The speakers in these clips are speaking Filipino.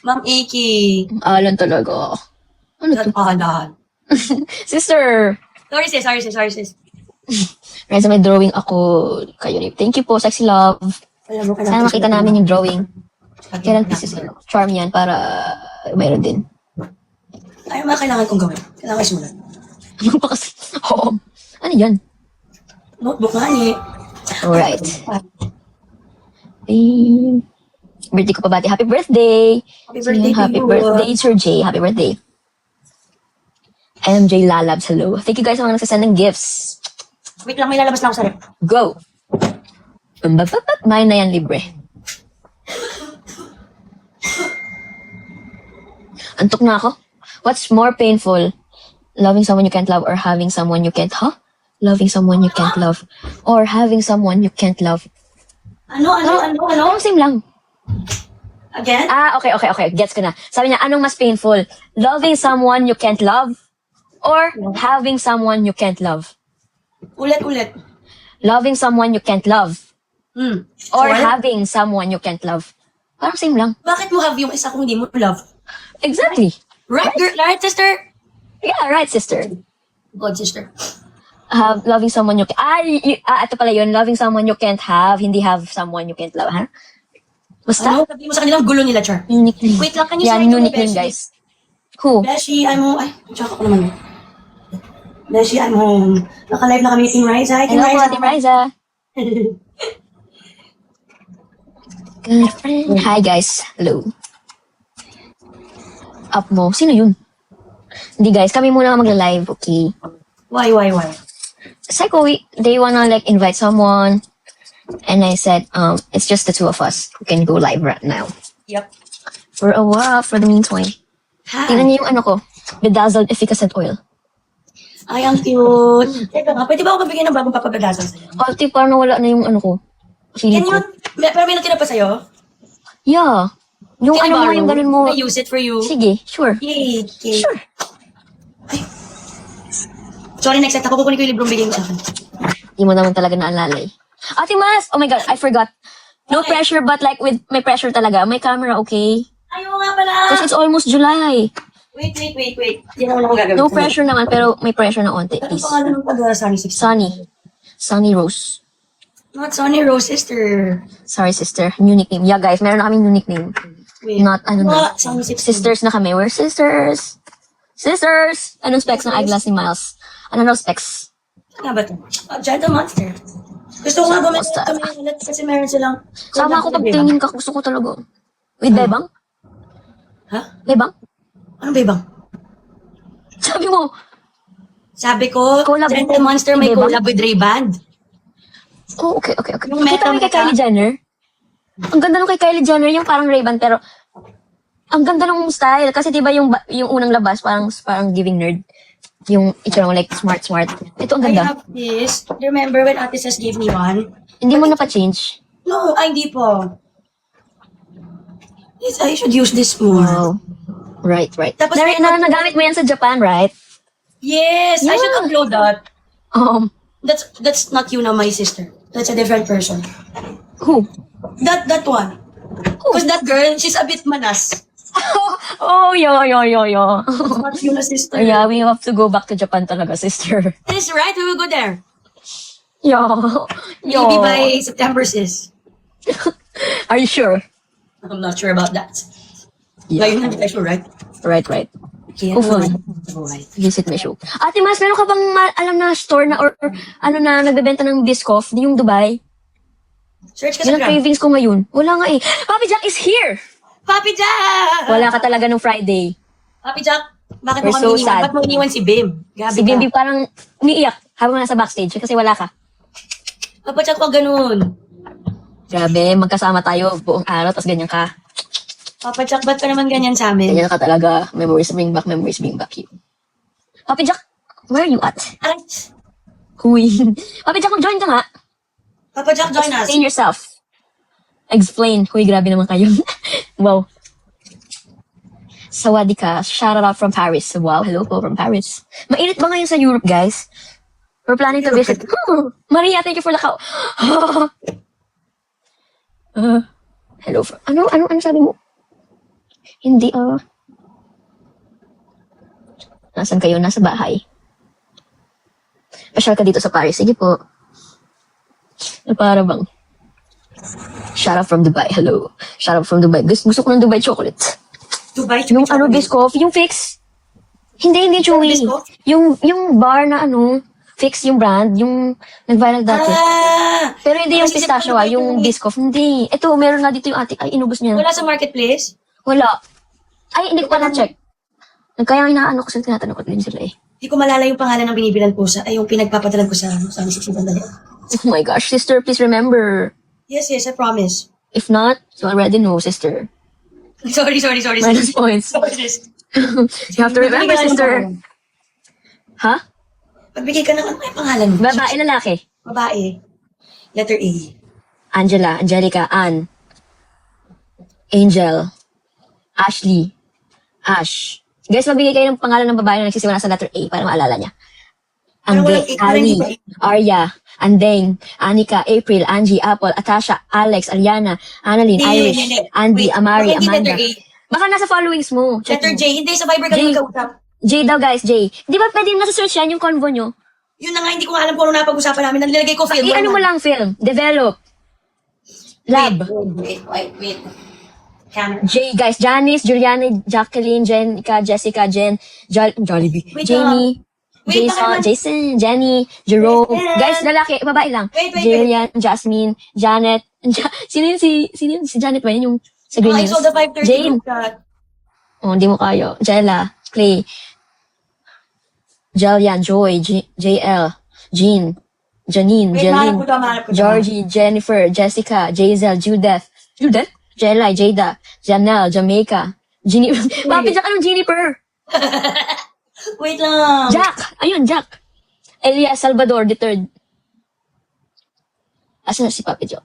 Ma'am Aki. Alan talaga. Ano to? Alan. Sister! Sorry sis. Guys, may drawing ako kayo rin. Thank you po, sexy love. Alam mo, Sana makita namin yung drawing. Kailan pieces charm yan para mayroon din. Ay, mga kailangan kong gawin. Kailangan ko simulan. Ano pa kasi? Oo. Ano yan? Notebook nga ni. Alright. Birthday ko pa bati. Happy birthday! Happy birthday to Happy you. birthday, Sir J. Happy birthday. MJ Lalabs, hello. Thank you guys sa mga nagsasend ng gifts. Wait lang, may lalabas na ako sa rep. Go! Mine na yan, libre. Antok na ako. What's more painful? Loving someone you can't love or having someone you can't, Loving someone you can't love or having someone you can't love. Ano? Parang same lang. Again? Okay. Gets ko na. Sabi niya, anong mas painful? Loving someone you can't love or having someone you can't love? Ulit. Loving someone you can't love or Or? having someone you can't love. Parang same lang. Bakit mo have yung isa kung hindi mo love? Exactly. Right, girl? Right, sister? Yeah, right, sister. God, sister. Loving someone you ito pala yun. Loving someone you can't have, hindi have someone you can't love, ha? Basta? Ano? Sabi mo sa kanilang gulo nila, Char. New nickname. Wait lang, can you Yeah, say new to nickname, Beshi? guys. Who? Beshi, I'm home. Ay, tsaka ko naman. Beshi, I'm home. Naka-live na kami, Team Riza. Hi, Team Hello po, Riza. Team Riza. Girlfriend. Hi, guys. Hello. Up mo. Sino yun? Hindi, guys. Kami muna magla-live, okay? Why? Psycho, they wanna like invite someone. And I said, it's just the two of us who can go live right now. Yep. For a while, for the meantime. Tingnan Hi. niyo yung ano ko. Bedazzled efficacent oil. Ay, ang cute. Teka nga, pwede ba ako magbigay ng bagong papabadasan sa'yo? Ate, parang nawala na yung ano ko. Sili Can ko. you, pero may natira pa sa'yo? Yeah. Yung Can I ano mo, borrow? yung ganun mo. Can I use it for you? Sige, sure. Yay, okay. Sure. Sorry, next set. Ako kukunin ko yung librong bigay mo sa akin. Hindi mo naman talaga naalala eh. Ate Mas! Oh my God, I forgot. No Okay. pressure, but like with may pressure talaga. May camera, okay? Ayaw nga pala. Because it's almost July. Wait. Hindi naman ako gagawin. No pressure naman, pero may pressure na onti, Anong please. pangalan ng pag-Sunny 16? Sunny. Sunny Rose. Not Sunny Rose, sister. Sorry, sister. New nickname. Yeah, guys, meron na kaming new nickname. Wait. Not, ano na. What? Sunny 16. Sisters na kami. We're sisters. Sisters! Anong specs ng eyeglass ni Miles? Ano raw specs? Ano nga ba ito? Gentle Monster. Gusto ko nga bumili Monster. kami ng ulit kasi meron silang... Sama ako pagtingin ka. Gusto ko talaga. With Bebang? Ha? Bebang? Anong bebang? Sabi mo, Sabi ko, Collab Gentle with Monster may Bebang? collab with Ray-Ban. oh, okay. Yung Kita mo metal kay na Kylie Jenner? Ang ganda nung kay Kylie Jenner, yung parang Ray-Ban, pero ang ganda nung style. Kasi diba yung unang labas, parang giving nerd. Yung itsura mo like smart. Ito ang I ganda. have this. Remember when Ate Sas gave me one? Hindi mo na pa-change. No, ay hindi po. Yes, I should use this more. Wow. Right. Tapos Nagamit mo yan sa Japan, right? Yes, I should Yeah. upload that. That's That's not you now, my sister. That's a different person. who? That one. Because that girl, she's a bit manas. Oh, yo. That's not you na sister. Yeah, we have to go back to Japan talaga, sister. This is right, we will go there. Yo. Maybe by September, sis. Are you sure? I'm not sure about that. Yeah. Ngayon, hindi tayo sure, right? Right. Okay, Hopefully. Alright. Visit me show. Ate Mas, meron ka bang alam na store na or ano na nagbebenta ng Biscoff? Yung Dubai? Search ka sa Yan ang gram. cravings ko ngayon. Wala nga eh. Papi Jack is here! Papi Jack! Wala ka talaga nung Friday. Papi Jack, bakit mo We're kami so iniwan? sad. Ba't mo iniwan si Bim? Gabi Si ka. Bimbi parang umiiyak habang nasa backstage kasi wala ka. Papa Jack, wag ganun. Grabe, magkasama tayo buong araw tapos ganyan ka. Papa Jack, ba't ka naman ganyan sa amin? Ganyan ka talaga. Memories bring back you. Papi Jack, where are you at? Aray! Huy. Papi Jack, mag-join ka nga. Papa Jack, join us. Explain yourself. Explain. Huy, grabe naman kayo. Wow. Sawadika. Shout out from Paris. Wow, hello po from Paris. Mainit ba ngayon sa Europe, guys? We're planning to visit. Maria, thank you for the cow. Hello. Ano sabi mo? Hindi, Nasaan kayo? Nasa bahay. Pasyal ka dito sa Paris. Sige po. Para bang, shout out from Dubai. Hello. Shout out from Dubai. Gusto ko ng Dubai chocolate. Dubai, Yung Biscoff, yung fix. Hindi chewy. Biscoff? Yung bar na fix yung brand, yung nag-viral dati. Pero hindi yung Kasi pistachio, sa- yung Biscoff. Hindi. Ito, meron nga dito yung ate. Ay, inubos niya. Wala sa marketplace? Wala. Ay, hindi ko pa na-check. Kaya inaano ko sila, tinatanong ko din sila eh. Hindi ko malala yung pangalan ng binibilan ko sa, ay yung pinagpapadalan ko sa Mrs. Bandali. Oh my gosh, sister, please remember. Yes, I promise. If not, you already know, sister. Sorry. Minus points. Sorry, sis. You have to remember, sister. Ha? Pagbigay ka ng ano yung pangalan mo? Babae, lalaki. Babae. Letter A. Angela, Angelica, Ann, Angel, Ashley, Ash. Guys, magbigay kayo ng pangalan ng babae na nagsisimula sa letter A para maalala niya. Pero walang A, parang Ali, hindi pa Arya, Andeng, Anika, April, Angie, Apple, Atasha, Alex, Ariana, Annalyn, Irish, Hindi. Andy, Wait, Amari, baka hindi Amanda. letter A. Baka nasa followings mo. Check Letter mo. J. Hindi, sa Viber ka J. lang magkausap. J daw, guys, J. Di ba pwede nasa search yan yung convo nyo? Yun na nga, hindi ko nga alam kung ano napag-usapan namin. Nilagay ko film. Ano mo lang film? Develop. Lab. Wait. Camera. J, guys, Janice, Juliana, Jacqueline, Jenica, Jessica, Jen, Jollibee, Wait, Jamie, Wait, Jason, baka naman- Jason, Jenny, Jerome. Wait. Guys, lalaki, babae lang. Wait. Jillian, Jasmine, Janet. Sino yun si Janet ba yun? Yung sa Green I Hills? saw the 5:30 Jane. group chat. Oh, hindi mo kayo. Jella, Clay, Jillian, Joy, JL, Jean, Janine, Wait, Jeline, mahanap ko to. Georgie, Jennifer, Jessica, Jazel, Judith, Jelly, Jada, Janelle, Jamaica, Jenny, Papi Jack, anong Jennifer? Wait lang. Jack! Ayun, Jack. Elias Salvador, the third. Asan na si Papi Jack?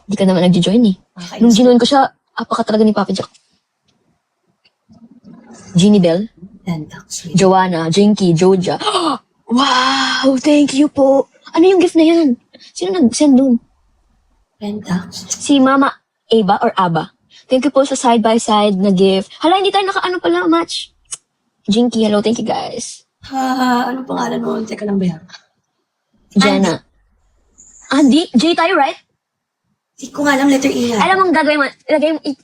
Hindi ka naman nag-join eh. Nung ginoin ko siya, apaka talaga ni Papi Jack. Jeannie Bell, Pentax. Joanna, Jinky, Joja. Wow! Thank you po. Ano yung gift na yan? Sino nag-send dun? Pentax. Si Mama Ava or Aba. Thank you po sa side-by-side na gift. Hala, hindi tayo naka-ano pala, match. Jinky, hello. Thank you, guys. Anong pangalan mo? Teka lang ba yan? Jenna. Andy? J tayo, right? Hindi ko nga alam, letter E nga. Alam mo, gagawin mo,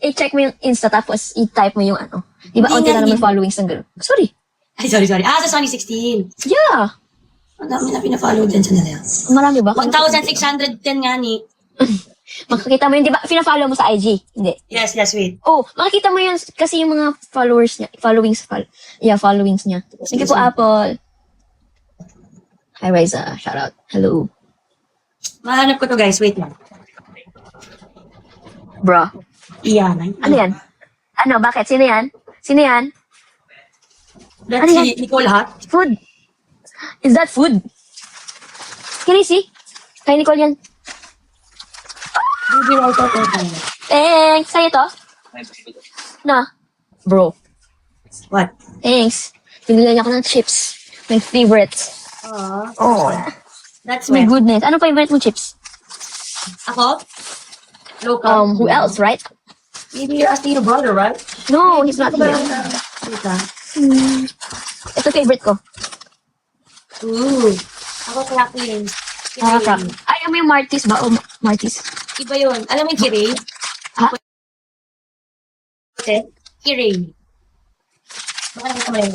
i-check mo yung Insta tapos i-type mo yung ano. Di ba, Hindi onti nga, na naman hindi. followings ng gano'n. Sorry. Ay, sorry. Sa Sony 16. Yeah. Ang dami na pina-follow din sa nila. Marami ba? 1,610 nga ni. Makikita mo yun, di ba? Fina-follow mo sa IG. Hindi. Yes, wait. Oh, makikita mo yun kasi yung mga followers niya, followings niya. Thank you po, Apple. Hi, Riza. Shout out. Hello. Mahanap ko to, guys. Wait lang. Bro. Iyan. Ano yan? Ano? Bakit? Sino yan? Sino yan? That's Ano yan? si Nicole Hot. Food. Is that food? Can you see? Kay Nicole yan. Baby White Out. Thanks. Sa'yo to? Na. Bro. What? Thanks. Pinili niya ako ng chips. My favorites. Oh. That's My where. goodness. Ano favorite mong chips? Ako? Local. Who else, right? Maybe you're asking your brother, right? No, he's not here. Wait lang. Ito favorite ko. Ooh. Ako crackling. Crack. Ay, ano yung Martis ba? O Martis. Iba yun. Alam mo yung Kiray? Ha? Okay. Kiray. Baka nakita mo yun.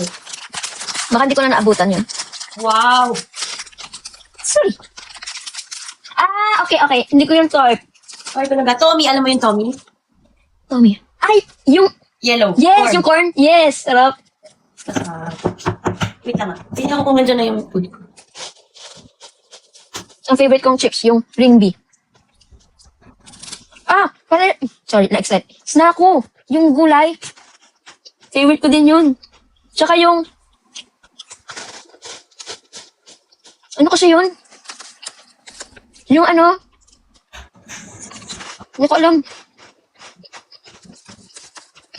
Baka hindi ko na naabutan yun. Wow. Sorry. Okay. Hindi ko yung type. Ay, talaga. Tommy, alam mo yung Tommy? Tommy. Ay, yung... Yellow. Yes, Corn. yung corn. Yes, sarap. Wait lang. Tingnan ko kung nandiyan na yung food. Ang favorite kong chips, yung ring bee. Sorry, next slide. Snacko, yung gulay. Favorite ko din yun. Tsaka yung... Ano kasi yun? Yung ano? Hindi ko alam.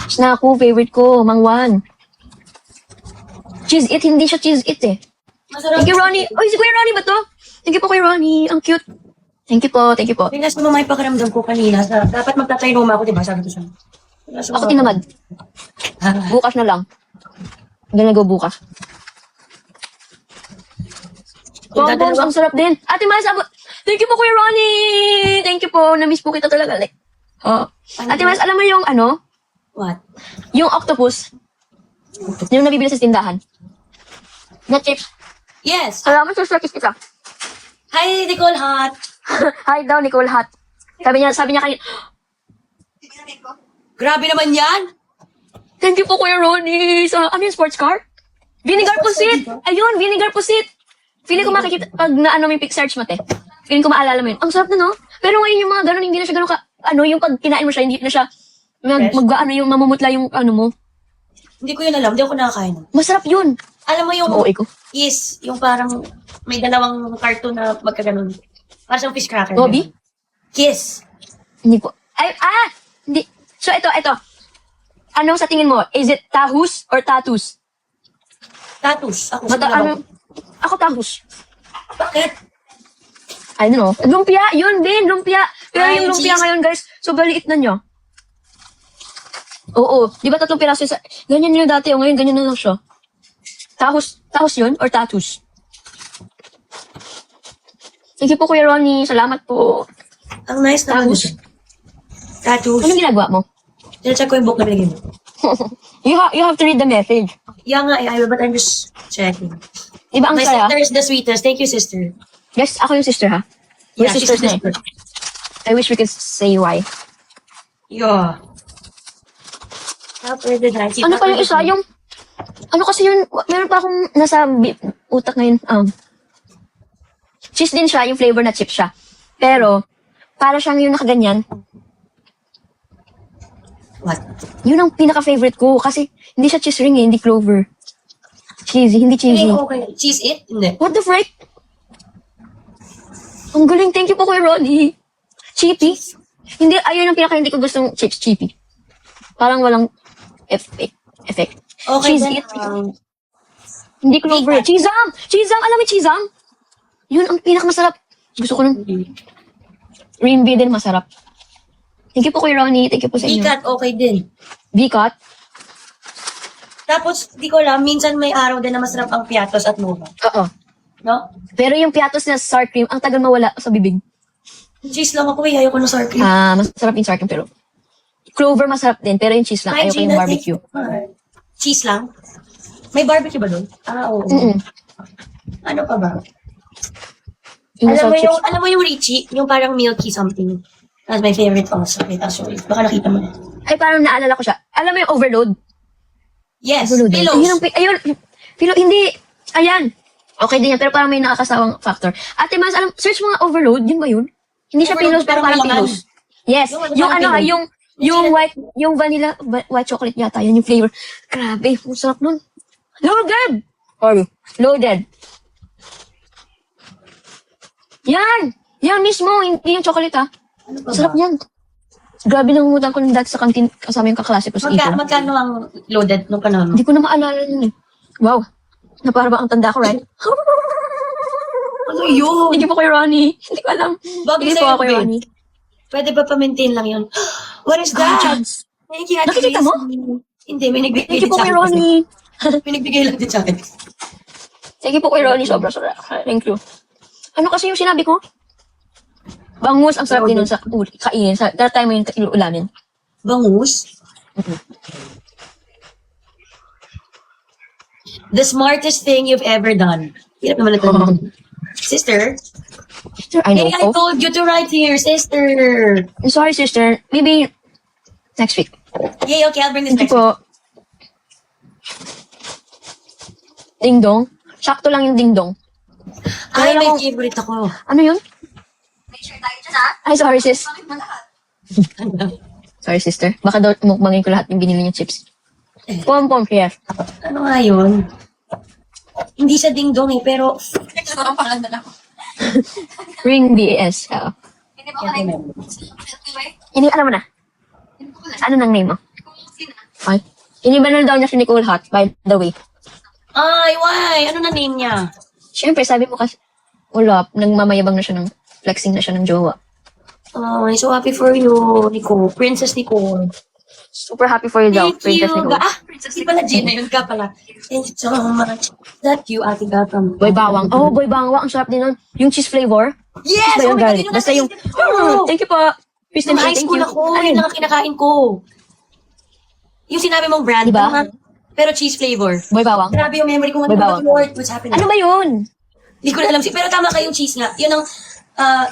Snacko, favorite ko. Mangwan. Cheese it, hindi siya cheese it eh. Masarap. Thank you, Ronnie. Oy, si Kuya Ronnie ba to? Thank you po, Kuya Ronnie. Ang cute. Thank you po. Pinas mo may pakiramdam ko kanina. Dapat magtatrinoma ako, di ba? Sabi ko siya. Ako tinamad. Bukas na lang. I'm gonna go bukas. Bonbons, ang sarap din. Ate Mas, thank you po, Kuya Ronnie! Thank you po. Na-miss po kita talaga. Like, Ate Mas, alam mo yung ano? What? Yung octopus. Yung nabibili sa tindahan. Na chips. Yes. Salamat sa kiss kita. Hi, Nicole Hot. Hi daw, Nicole Hot. Sabi niya kanina, Grabe naman yan. thank you po, Kuya Ronnie. Sa, ano yung sports car? Vinegar Sports car pusit. dito? Ayun, vinegar pusit. Feeling ko makikita, pag naano mo yung pic search mo, te. Feeling ko maalala mo yun. Ang sarap na, no? Pero ngayon yung mga ganun, hindi na siya ganun yung pag kinain mo siya, hindi na siya, yung mamumutla yung ano mo. Hindi ko yun alam. Hindi ako nakakain. Masarap yun. Alam mo yung Oo, ko. is, yung parang may dalawang cartoon na magkaganon. Para sa fish cracker. Bobby? Kiss. Hindi ko. Hindi. So, ito. Anong sa tingin mo? Is it tahus or tatus? Tatus. Ako Ako tahus. Bakit? I don't know. Lumpia, yun din, lumpia. Pero Ay, yung lumpia cheese. ngayon, guys, so baliit na nyo. Oo. Di ba 3 piraso sa... Ganyan yun dati, o ngayon, ganyan na lang siya. Tahus yun or tatus? Thank you po, Kuya Ronnie. Salamat po. Ang nice naman. Tatus. Tatus. Anong ginagawa mo? Check ko yung book na binigay mo. You have to read the message. Yeah nga, but I'm just checking. Di ba ang My saya? sister is the sweetest. Thank you, sister. Yes, ako yung sister, ha? We're Yeah, she's sisters na the eh. I wish we could say why. Yeah. How did I keep Ano pa yung isa? Yung... Ano kasi yun? Meron pa akong nasa utak ngayon. Cheese din siya, yung flavor na chip siya. Pero, para siyang yung nakaganyan. What? Yun ang pinaka-favorite ko. Kasi, hindi siya cheese ring eh, hindi clover. Cheesy, hindi cheesy. Okay. Cheese it? Hindi. What the frick? Ang galing, thank you po kay Ronnie. Cheapy? Hindi, ayun ang pinaka hindi ko gustong chips, cheapy. Parang walang effect. Okay, Cheese then, it. Hindi clover. Cheesam! Cheesam! Alam mo cheesam? Yun ang pinakamasarap. Gusto ko nun. Rimby din masarap. Thank you po kay Ronnie. Thank you po sa inyo. Bigat, okay din. Bikat? Tapos, di ko alam, minsan may araw din na masarap ang piatos at nova. Oo. No? Pero yung piatos na sour cream, ang tagal mawala sa bibig. Cheese lang ako eh. Ayoko ng sour cream. Masarap yung sour cream pero clover masarap din, pero yung cheese lang. Ayoko yung barbecue. Cheese lang? May barbecue ba doon? Oo. Mm-mm. Ano pa ba? Yung Alam sour mo chips. alam mo yung Richie? Yung parang milky something. That's my favorite also. Wait, I'll show you. Baka nakita mo na. Ay, parang naalala ko siya. Alam mo yung overload? Yes, Overload. pillows. Ayun, pillow, hindi. Ayan. Okay din yan, pero parang may nakakasawang factor. Ate Mas, search mo nga overload, yun ba yun? Hindi siya Overload, pillows, pero pero may parang laman. pillows. Yes. Yung Yung parang pillow. yung white chocolate yata, yun yung flavor. Grabe, ang sarap nun. Loaded! Sorry. Loaded. Yan! Yan mismo, hindi yung chocolate ha. Ano pa Sarap ba? yan. Grabe nangungutang ko ng dati sa kantin kasama yung kaklase ko sa Ipon. Magkano ang loaded nung panahon mo? Hindi ko na maalala yun eh. Wow. Na para ba ang tanda ko, right? Ano yun? Hindi po kay Ronnie. Hindi ko alam. Bagay Hindi sa'yo, po ako kay babe. Ronnie. Pwede ba pa-maintain lang yun? What is that? Chance. Thank you, Ate Nakikita Chris. mo? Hindi, may nagbigay Thank you din po sa kay akin. Ronnie. May nagbigay lang din sa akin. Thank you po kay Ronnie. Sobra. Thank you. Ano kasi yung sinabi ko? Bangus, ang sarap din nun sa kainin. That time mo yung ulamin. Bangus? The smartest thing you've ever done. Hirap naman ito. Sister? Sister, I know. Hey, I told you to write here, sister. I'm sorry, sister. Maybe next week. Yay, okay, I'll bring this Thank next you po. Ding dong. Sakto lang yung ding dong. Ay, Meron may akong- favorite ako. Ano yun? Ay, sorry, sis. Sorry, sister. Baka daw mukbangin ko lahat yung binili niyong chips. Pom-pom, yes. Ano nga yun? Hindi siya ding-dong eh, pero... Ring BS. Oo. Ini, alam mo na. Ano nang name mo? Ay. Inibanal daw niya si Nicole Hot, by the way. Ay, why? Ano na name niya? Siyempre, sabi mo kasi, wala, nagmamayabang na siya ng, flexing na siya ng jowa. Ay, so happy for you, Nicole. Princess Nicole. Super happy for you daw, Thank Princess you. Nicole. Di pala Gina, yun ka pala. Thank you so much. That you, Ate Gal from... Boy bawang. Oh, boy bawang. Ang sarap din nun. Yung cheese flavor. Yes! Ba Oh yung my God, garlic? yun Basta yung... nasa isip ko. Thank you po. Kristen, Nung high thank school you. ako, yun lang ang kinakain ko. Yung sinabi mong brand, Diba? ano nga? Pero cheese flavor. Boy bawang. Grabe yung memory ko. May bawang. What's happening? Ano ba yun? Hindi ko na alam. Pero tama ka yung cheese nga. Yun ang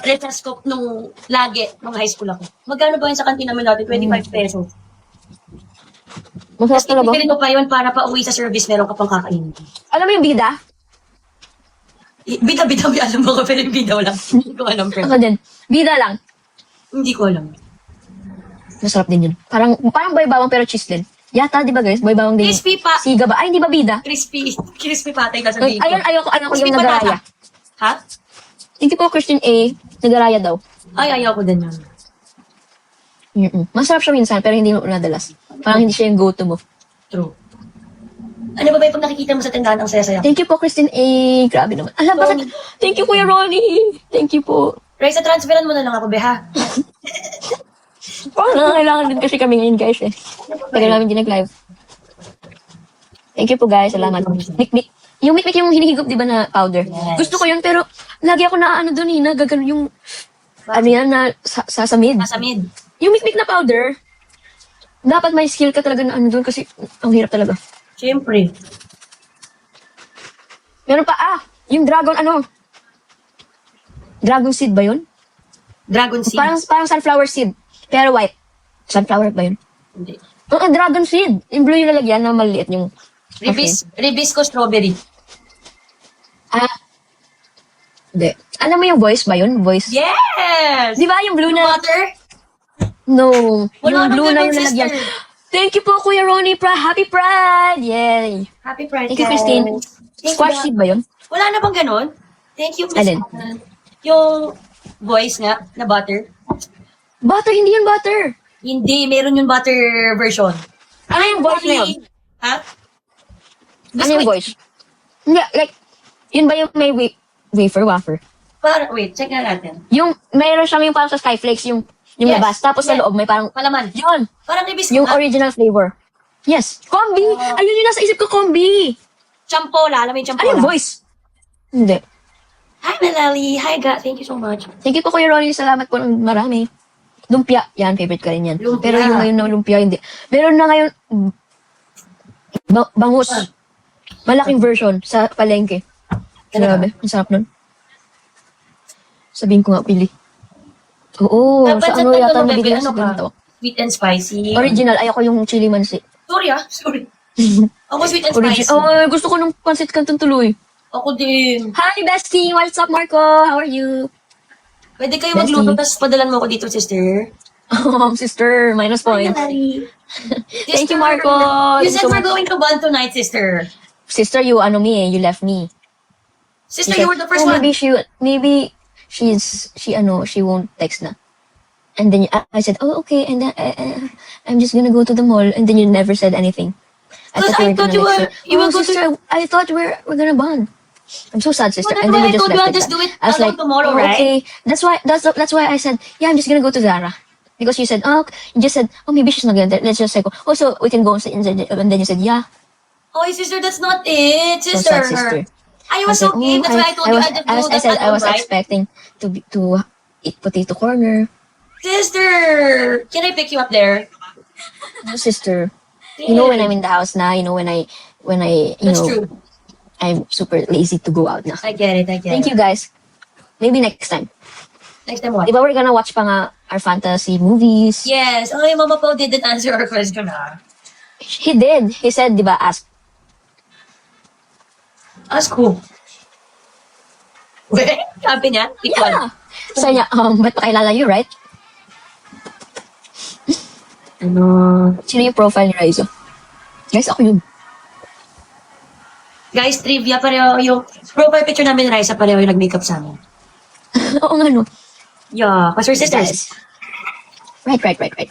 reference ko nung lagi, nung high school ako. Magkano ba yun sa kantina namin natin? 25 pesos. Masarap Tapos talaga. pipili mo pa yun para pa uwi sa service, meron ka pang kakainin. Alam mo yung bida? Bida-bida, may alam mo ko, pero yung bida wala. Hindi ko alam, friend. Ako din. Bida lang. Hindi ko alam. Masarap din yun. Parang boy bawang pero cheese din. Yata, di ba guys? Boy bawang din. Crispy pa. Siga ba? Ay, hindi ba bida? Crispy patay na Ay, sabihin ko. ayoko Crispy yung patata. nagaraya. Ha? Hindi po Christian A. Nagaraya daw. Ay, ayaw ko din yun. Masarap siya minsan pero hindi mo nadalas. Parang hindi siya yung go-to mo. True. Ano ba yung pag nakikita mo sa tindahan ang saya-saya? Thank you po, Christine A. Grabe naman. Alam, bakit? Thank you, Kuya Ronnie. Thank you po. Raisa, transferan mo na lang ako, beha. Parang nangangailangan din kasi kami ngayon, guys, eh. Tagal namin din nag-live. Thank you po, guys. Salamat. Mikmik. Yung mikmik yung hinihigop, di ba, na powder? Yes. Gusto ko yun, pero lagi ako na ano doon, nagagano yung, ano yan, na sasamid. Nasa mid. Yung mikmik na powder, dapat may skill ka talaga na ano doon kasi ang hirap talaga. Siyempre. Meron pa, yung dragon, dragon seed ba yun? Dragon seed. Parang sunflower seed. Pero white. Sunflower ba yun? Hindi. Dragon seed. Yung blue yung lalagyan na maliit yung... Ribisco strawberry. Hindi. Alam mo yung voice ba yun? Voice. Yes! Di ba yung blue Yung na... butter? No. Wala Yung blue nang na ganun, yung lalagyan. sister. Thank you po, Kuya Ronnie. Happy Pride! Yay! Happy Pride, Thank you, Christine. Thank Squash you. seed ba yun? Wala na bang ganun? Thank you, Miss Alin? Anna. Yung voice nga, na butter. Butter, hindi yun butter. Hindi, meron yung butter version. Ano yung voice na yun? Ha? Ano yung voice? Hindi, like, yun ba yung may wafer? Wait, check na natin. Yung, mayroon siyang yung parang sa Skyflakes, yung Yes. labas. Tapos sa Yes. loob, may parang, Palaman. yun, Parang ribisco yung nga. original flavor. Yes. Combi! Ayun yung nasa isip ko, combi! Champola. Alam mo yung Ano champola? yung voice? Hindi. Hi, Melali. Hi, Ga. Thank you so much. Thank you po, Kuya Ronnie. Salamat po ng marami. Lumpia. Yan, favorite ko rin yan. Lumpia. Pero yung ngayon na lumpia, hindi. Meron na ngayon, bangus. Malaking version sa palengke. Grabe, ang sarap nun. Sabihin ko nga, pili. Oo, Dapat sa ano yata mo, nabigyan ano sa ka? ganito. Sweet and spicy. Original, ayoko yung chili mansi. Sorry, Sorry. Ako sweet and spicy. Oh, gusto ko ng pansit kantong tuloy. Ako din. Hi, bestie! What's up, Marco? How are you? Pwede kayo Bestie. magluto, tapos padalan mo ako dito, sister. Oh, sister, minus Hi, points. Melali. Thank you, Marco. You Thank said you so we're much. going to Bond tonight, sister. Sister, you you left me. Sister, She you said, were the first "Oh, one. maybe she won't text na. And then I said, oh, okay. And then I'm just gonna go to the mall. And then you never said anything. Because I thought you were going to... sister, I thought we're gonna bond. I'm so sad, sister. Well, And that's then why we I just told you left I'll like just that. do it I was alone like, tomorrow, oh, right? okay. That's why I said, yeah, I'm just gonna go to Zara. Because you said, you just said, oh, maybe she's not gonna. Let's just say, oh, so we can go. And then you said, yeah. Oh, sister, that's not it, So sister. sad, sister. I was said, okay. That's why I told you I'll just do I that said I was alone, right? expecting to eat potato corner. Sister, can I pick you up there? No, sister. You know when I'm in the house na, you know when I That's true. I'm super lazy to go out na. I get it. Thank you guys. Maybe next time. Next time what? Diba we're gonna watch pa nga our fantasy movies? Yes. Oh, yung Mama Pao didn't answer our question, He did. He said, diba, ask. Ask who? Wait, sabi niya? Equal. Yeah. Sabi niya, ba't pakilala you, right? Ano? Sino yung profile ni Raizo? Guys, ako yun. Guys, trivia, pareho yung profile picture namin ni Raisa, pareho yung nag-makeup sa amin. Oo nga, no. Yeah, kasi we're sisters. Guys. Right.